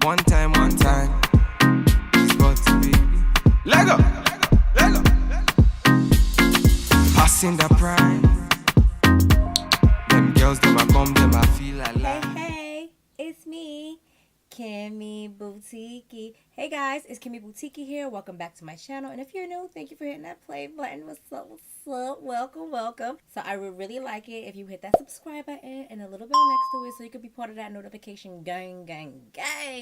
One time. She's got to be. Lego. Passing the prime. Them girls, them a come, them a feel alive. Hey, it's me, Kimmy Boutiki. Hey guys, it's Kimmy Boutiki here. Welcome back to my channel. And if you're new, thank you for hitting that play button. What's up? Welcome. So I would really like it if you hit that subscribe button and a little bell next to it so you could be part of that notification gang.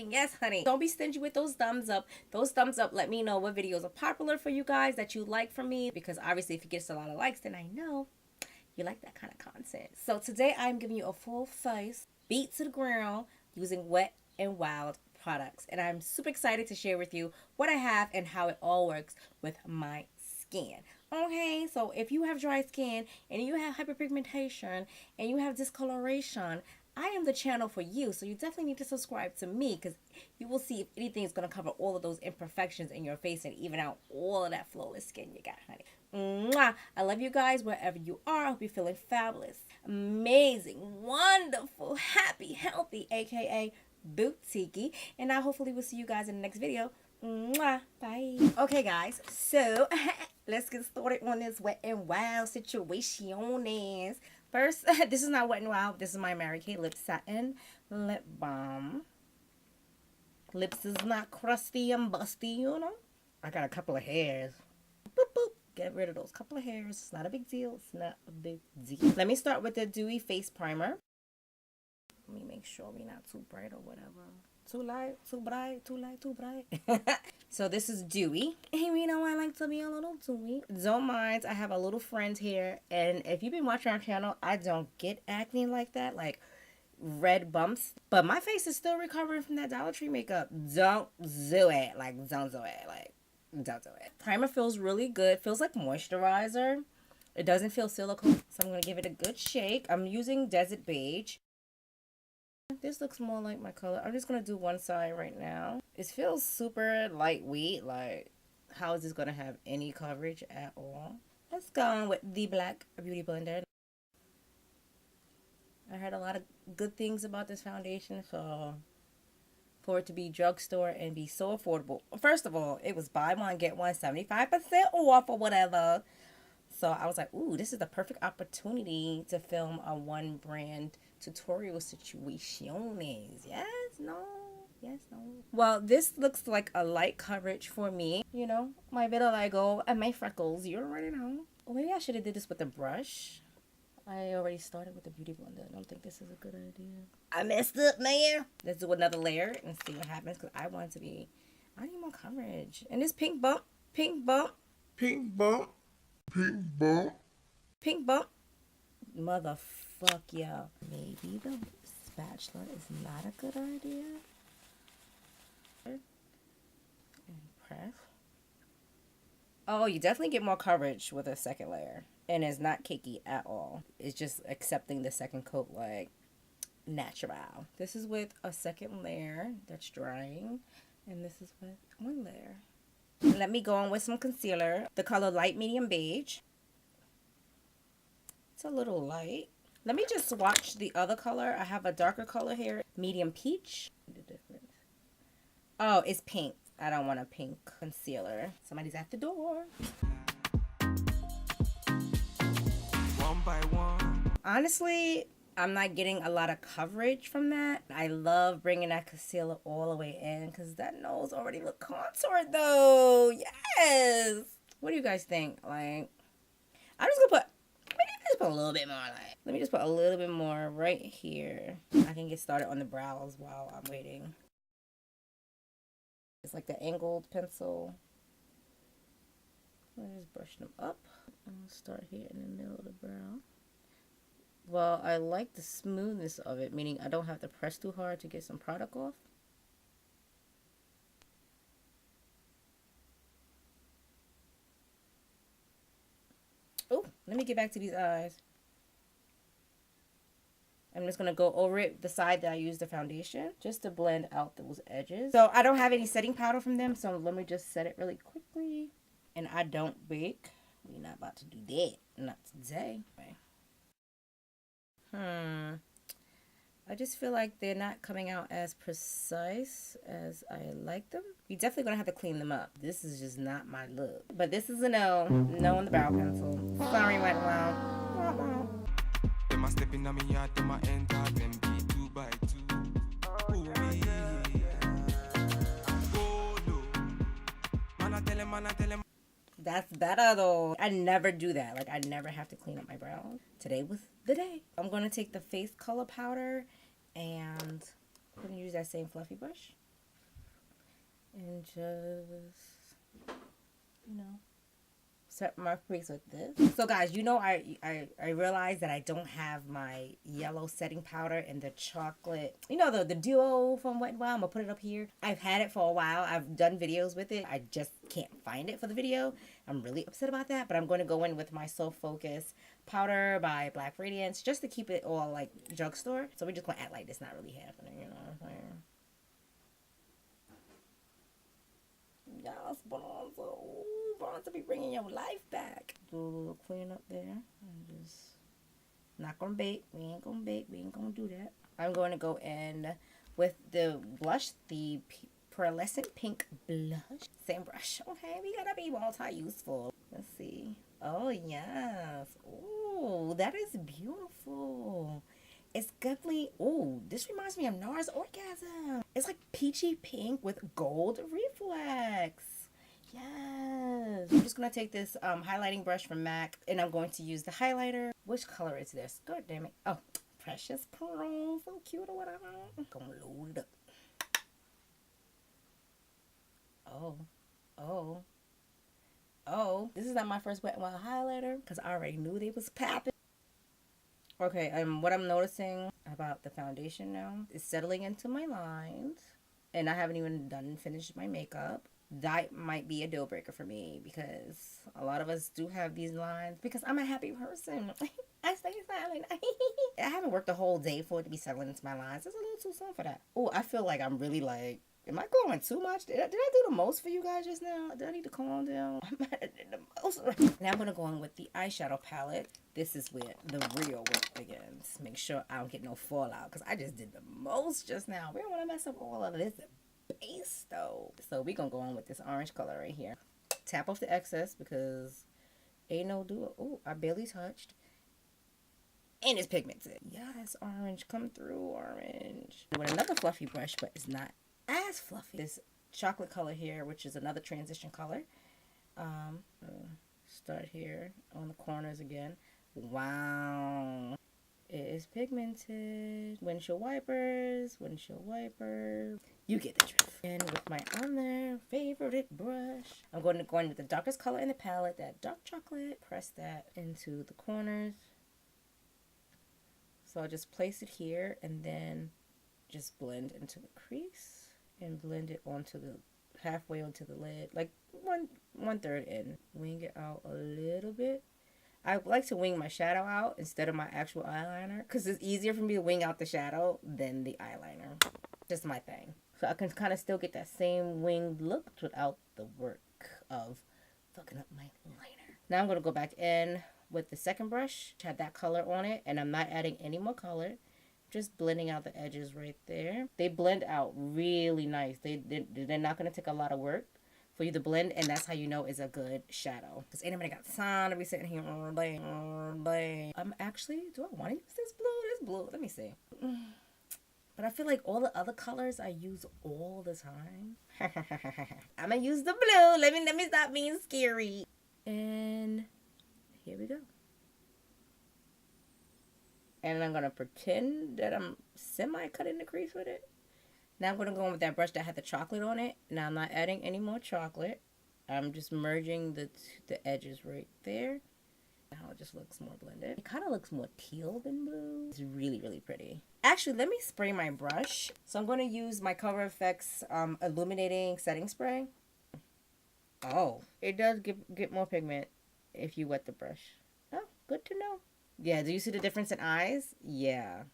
Yes, honey. Don't be stingy with those thumbs up. Those thumbs up let me know what videos are popular for you guys that you like from me, because obviously if it gets a lot of likes, then I know you like that kind of content. So today I'm giving you a full face beat to the ground using Wet n Wild products, and I'm super excited to share with you what I have and how it all works with my skin. Okay, so if you have dry skin and you have hyperpigmentation and you have discoloration, I am the channel for you. So you definitely need to subscribe to me, because you will see if anything is going to cover all of those imperfections in your face and even out all of that flawless skin you got, honey. Mwah! I love you guys wherever you are. I hope you're feeling fabulous, amazing, wonderful, happy, healthy, aka Boutiki. And I hopefully will see you guys in the next video. Mwah. Bye. Okay guys, so let's get started on this Wet n Wild situation. First, this is not Wet n Wild. This is my Mary Kay Lip Satin Lip Balm. Lips is not crusty and busty, you know. I got a couple of hairs. Boop, boop. Get rid of those couple of hairs. It's not a big deal. It's not a big deal. Let me start with the Dewy Face Primer. Let me make sure we're not too bright or whatever. Too light, too bright, too light, too bright. So this is dewy. And you know I like to be a little dewy. Don't mind, I have a little friend here. And if you've been watching our channel, I don't get acne like that. Like red bumps. But my face is still recovering from that Dollar Tree makeup. Don't do it. Like, don't do it. Like, don't do it. Primer feels really good. Feels like moisturizer. It doesn't feel silicone. So I'm going to give it a good shake. I'm using Desert Beige. This looks more like my color. I'm just going to do one side right now. It feels super lightweight. Like, how is this going to have any coverage at all? Let's go on with the Black Beauty Blender. I heard a lot of good things about this foundation, so for it to be drugstore and be so affordable. First of all, it was buy one, get one, 75% off or whatever. So I was like, ooh, this is the perfect opportunity to film a one brand tutorial situation. Yes, no. Well, this looks like a light coverage for me. You know, my vitiligo and my freckles. You already know. Or maybe I should have did this with a brush. I already started with the Beauty Blender. I don't think this is a good idea. I messed up, man. Let's do another layer and see what happens, because I want to be... I need more coverage. And this pink bump. Motherfuck, y'all. Maybe the spatula is not a good idea. And press. Oh, you definitely get more coverage with a second layer. And it's not cakey at all. It's just accepting the second coat like natural. This is with a second layer that's drying. And this is with one layer. Let me go on with some concealer. The color Light Medium Beige. It's a little light. Let me just swatch the other color. I have a darker color here. Medium Peach. The difference. Oh, it's pink. I don't want a pink concealer. Somebody's at the door. One by one. Honestly, I'm not getting a lot of coverage from that. I love bringing that concealer all the way in, because that nose already look contoured though. Yes. What do you guys think? Like, I'm just gonna put, just put a little bit more. Like, let me just put a little bit more right here. I can get started on the brows while I'm waiting. It's like the angled pencil. I'll just brush them up. I'll start here in the middle of the brow. Well, I like the smoothness of it, meaning I don't have to press too hard to get some product off. Oh, let me get back to these eyes. I'm just going to go over it, the side that I used the foundation, just to blend out those edges. So I don't have any setting powder from them, so let me just set it really quickly. And I don't bake. We're not about to do that. Not today. I just feel like they're not coming out as precise as I like them. You're definitely gonna have to clean them up. This is just not my look. But this is a no. No on the brow pencil. Sorry, right now. Them a step in a me yard, them a enter, them be 2 by 2. Ooh-wee. Oh no. Man I tell him. That's better though. I never do that. Like I never have to clean up my brows. Today was the day. I'm gonna take the face color powder and I'm gonna use that same fluffy brush and just, you know, set my crease with this. So guys, you know, I realized that I don't have my yellow setting powder and the chocolate, you know, the duo from Wet n Wild. I'm gonna put it up here. I've had it for a while. I've done videos with it. I just can't find it for the video. I'm really upset about that, but I'm going to go in with my Soul Focus powder by Black Radiance just to keep it all like drugstore. So we're just gonna act like it's not really happening, you know what I'm saying? Yes, Bronzer. Ooh, Bronzer be bringing your life back. Do a little clean up there. And just not gonna bake. We ain't gonna bake. We ain't gonna do that. I'm going to go in with the blush, the pearlescent pink blush. Same brush. Okay, we gotta be multi-useful. Let's see. Oh, yes. Ooh, that is beautiful. It's definitely, ooh, this reminds me of NARS Orgasm. It's like peachy pink with gold reflex. Yes. I'm just going to take this highlighting brush from MAC and I'm going to use the highlighter. Which color is this? God damn it. Oh, Precious Pearl. So cute or whatever. I'm going to load it up. Oh. This is not my first Wet n Wild highlighter because I already knew they was popping. Okay, what I'm noticing about the foundation now is settling into my lines. And I haven't even finished my makeup. That might be a deal breaker for me because a lot of us do have these lines because I'm a happy person. I stay silent. I haven't worked a whole day for it to be settling into my lines. It's a little too soon for that. Oh, I feel like I'm really like, am I glowing too much? Did I do the most for you guys just now? Did I need to calm down? I might have did the most. Now I'm going to go in with the eyeshadow palette. This is where the real work begins. Make sure I don't get no fallout because I just did the most just now. We don't want to mess up all of this base though. So we're going to go on with this orange color right here. Tap off the excess because ain't no do. Oh, I barely touched. And it's pigmented. Yes, orange. Come through, orange. With another fluffy brush, but it's not as fluffy. This chocolate color here, which is another transition color. Start here on the corners again. Wow. It is pigmented. Windshield wipers. You get the drift. And with my other favorite brush, I'm going to go in with the darkest color in the palette, that dark chocolate. Press that into the corners. So I'll just place it here and then just blend into the crease and blend it onto the halfway onto the lid, like one third in. Wing it out a little bit. I like to wing my shadow out instead of my actual eyeliner because it's easier for me to wing out the shadow than the eyeliner. Just my thing. So I can kind of still get that same winged look without the work of fucking up my liner. Now I'm going to go back in with the second brush, which had that color on it, and I'm not adding any more color. Just blending out the edges right there. They blend out really nice. They're not going to take a lot of work for you to blend, and that's how you know it's a good shadow. Because ain't nobody got time to be sitting here all day. Actually, do I want to use this blue? This blue, let me see. But I feel like all the other colors I use all the time. I'm going to use the blue. Let me stop being scary. And here we go. And I'm going to pretend that I'm semi-cutting the crease with it. Now I'm going to go in with that brush that had the chocolate on it. Now I'm not adding any more chocolate. I'm just merging the edges right there. Now it just looks more blended. It kind of looks more teal than blue. It's really, really pretty. Actually, let me spray my brush. So I'm going to use my Cover FX Illuminating Setting Spray. Oh, it does get more pigment if you wet the brush. Oh, good to know. Yeah, do you see the difference in eyes? Yeah.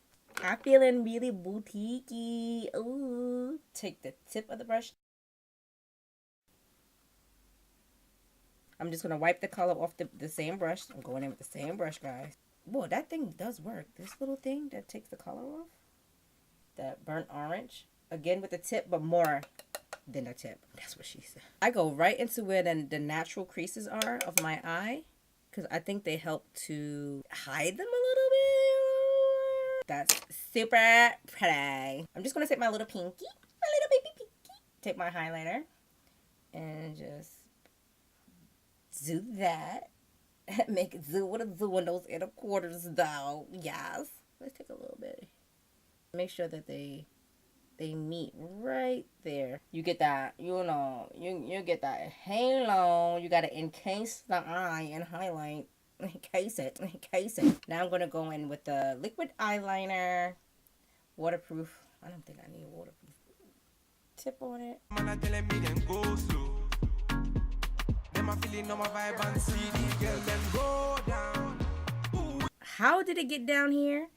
I'm feeling really boutiquey. Ooh. Take the tip of the brush. I'm just going to wipe the color off the same brush. I'm going in with the same brush, guys. Whoa, that thing does work. This little thing that takes the color off. the burnt orange. Again with the tip, but more than the tip. That's what she said. I go right into where the natural creases are of my eye, because I think they help to hide them a little bit. That's super pretty. I'm just going to take my little pinky, my little baby pinky. Take my highlighter and just do that. Make it do what it's doing, those inner quarters though. Yes. Let's take a little bit. Make sure that they meet right there. You get that, you know, you get that halo. You gotta encase the eye and highlight. Encase it. Now I'm gonna go in with the liquid eyeliner. Waterproof. I don't think I need a waterproof tip on it. Man, telling me then go slow. Them a feeling on my vibe and see the girl them go down. Ooh. How did it get down here?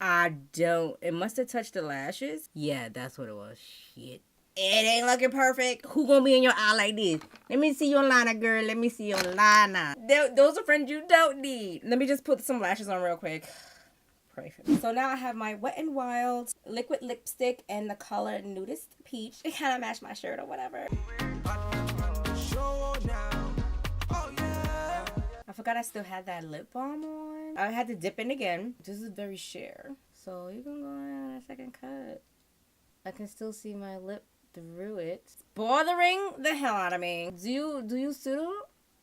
I don't. It must have touched the lashes. Yeah, that's what it was. Shit. It ain't looking perfect. Who gonna be in your eye like this? Let me see your liner, girl. Let me see your liner. Those are friends you don't need. Let me just put some lashes on real quick. Pray for me. So now I have my Wet n Wild liquid lipstick and the color Nudist Peach. It kind of matched my shirt or whatever. I forgot I still had that lip balm on. I had to dip in again. This is very sheer. So you can go in on a second cut. I can still see my lip through it. It's bothering the hell out of me. Do you see it?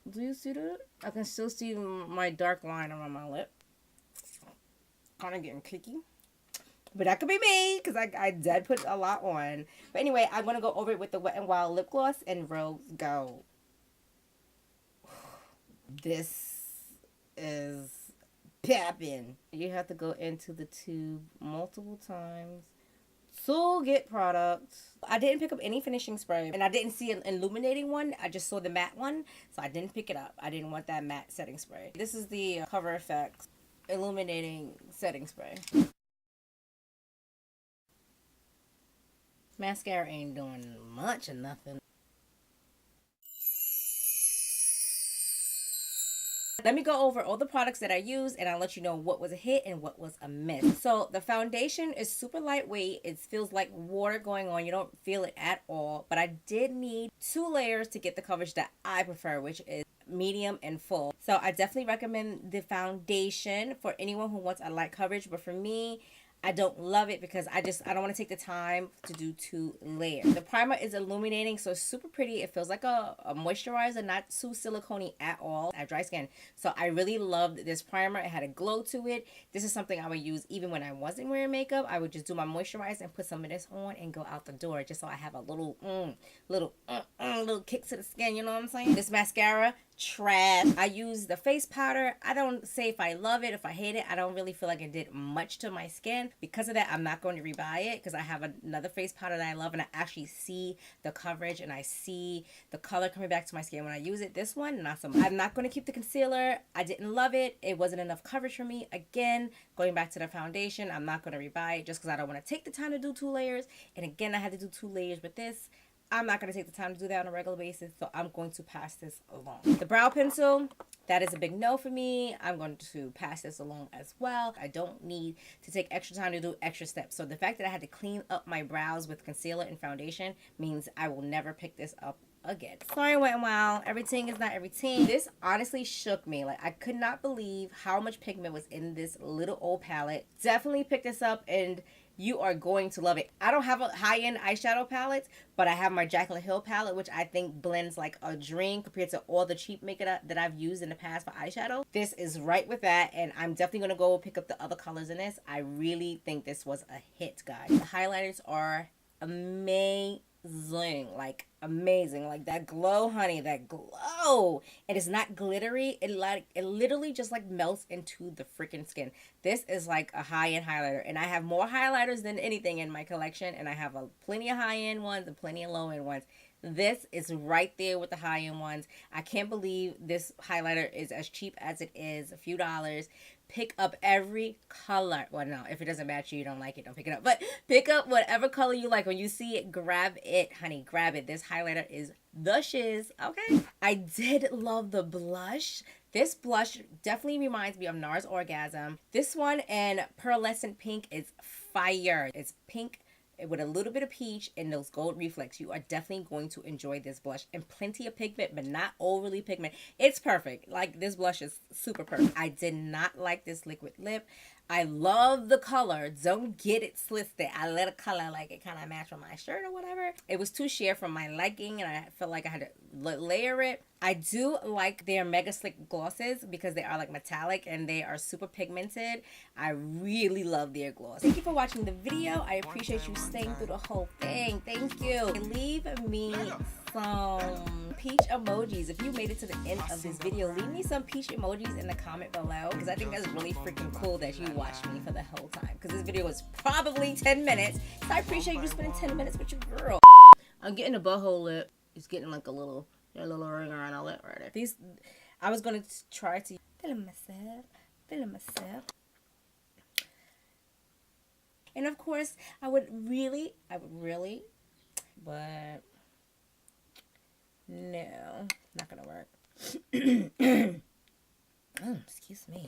Do you see it? I can still see my dark line around my lip. Kind of getting kicky. But that could be me, because I did put a lot on. But anyway, I'm going to go over it with the Wet n Wild lip gloss and Rose Gold. This is popping. You have to go into the tube multiple times to get product. I didn't pick up any finishing spray, and I didn't see an illuminating one. I just saw the matte one, so I didn't pick it up. I didn't want that matte setting spray. This is the Cover FX illuminating setting spray. Mascara ain't doing much or nothing. Let me go over all the products that I used, and I'll let you know what was a hit and what was a miss. So the foundation is super lightweight. It feels like water going on. You don't feel it at all. But I did need 2 layers to get the coverage that I prefer, which is medium and full. So I definitely recommend the foundation for anyone who wants a light coverage. But for me, I don't love it because I don't want to take the time to do 2 layers. The primer is illuminating, so it's super pretty. It feels like a moisturizer, not too silicone at all. I have dry skin, so I really loved this primer. It had a glow to it. This is something I would use even when I wasn't wearing makeup. I would just do my moisturizer and put some of this on and go out the door, just so I have a little kick to the skin. You know what I'm saying? This mascara, trash. I use the face powder. I don't say if I love it, if I hate it. I don't really feel like it did much to my skin. Because of that, I'm not going to rebuy it, because I have another face powder that I love, and I actually see the coverage and I see the color coming back to my skin when I use it. This one, not so much. I'm not going to keep the concealer. I didn't love it. It wasn't enough coverage for me. Again, going back to the foundation, I'm not going to rebuy it just because I don't want to take the time to do 2 layers. And again, I had to do 2 layers with this. I'm not going to take the time to do that on a regular basis, so I'm going to pass this along. The brow pencil, that is a big no for me. I'm going to pass this along as well. I don't need to take extra time to do extra steps. So the fact that I had to clean up my brows with concealer and foundation means I will never pick this up again. Sorry, Wet n Wild. Everything is not everything. This honestly shook me. Like, I could not believe how much pigment was in this little old palette. Definitely pick this up, and you are going to love it. I don't have a high-end eyeshadow palette, but I have my Jaclyn Hill palette, which I think blends like a dream compared to all the cheap makeup that I've used in the past for eyeshadow. This is right with that, and I'm definitely going to go pick up the other colors in this. I really think this was a hit, guys. The highlighters are amazing. Like, amazing. Like, that glow, honey, that glow. And it's not glittery. It literally just like melts into the freaking skin. This is like a high-end highlighter, and I have more highlighters than anything in my collection, and I have plenty of high-end ones and plenty of low-end ones. This is right there with the high-end ones. I can't believe this highlighter is as cheap as it is, a few dollars. Pick up every color. Well, no, if it doesn't match you, you don't like it, don't pick it up. But pick up whatever color you like. When you see it, grab it, honey, grab it. This highlighter is the shiz, okay? I did love the blush. This blush definitely reminds me of NARS Orgasm. This one and Pearlescent Pink is fire. It's pink with a little bit of peach and those gold reflex. You are definitely going to enjoy this blush, and plenty of pigment, but not overly pigment. It's perfect. Like, this blush is super perfect. I did not like this liquid lip. I love the color. Don't get it twisted. I let a color like it kind of match with my shirt or whatever. It was too sheer for my liking, and I felt like I had to layer it. I do like their Mega Slick glosses because they are like metallic and they are super pigmented. I really love their gloss. Thank you for watching the video. I appreciate you staying through the whole thing. Thank you. Leave me some peach emojis. If you made it to the end of this video, leave me some peach emojis in the comment below, because I think that's really freaking cool that you watched me for the whole time, because this video was probably 10 minutes. So I appreciate you spending 10 minutes with your girl. I'm getting a butthole lip. It's getting like a little ring around our lip right there. These, I was going to try to feeling myself. And of course, I would really, but no, not gonna work. Oh, excuse me.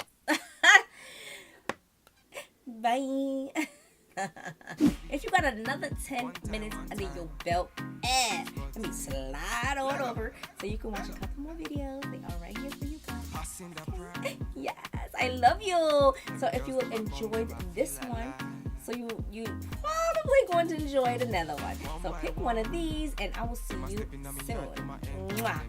Bye. If you got another 10 minutes under your belt, let me slide on over so you can watch a couple more videos. They are right here for you guys. Okay? Yes, I love you. So if you enjoyed this one, so you probably going to enjoy another one. So pick one of these, and I will see you soon. Mwah.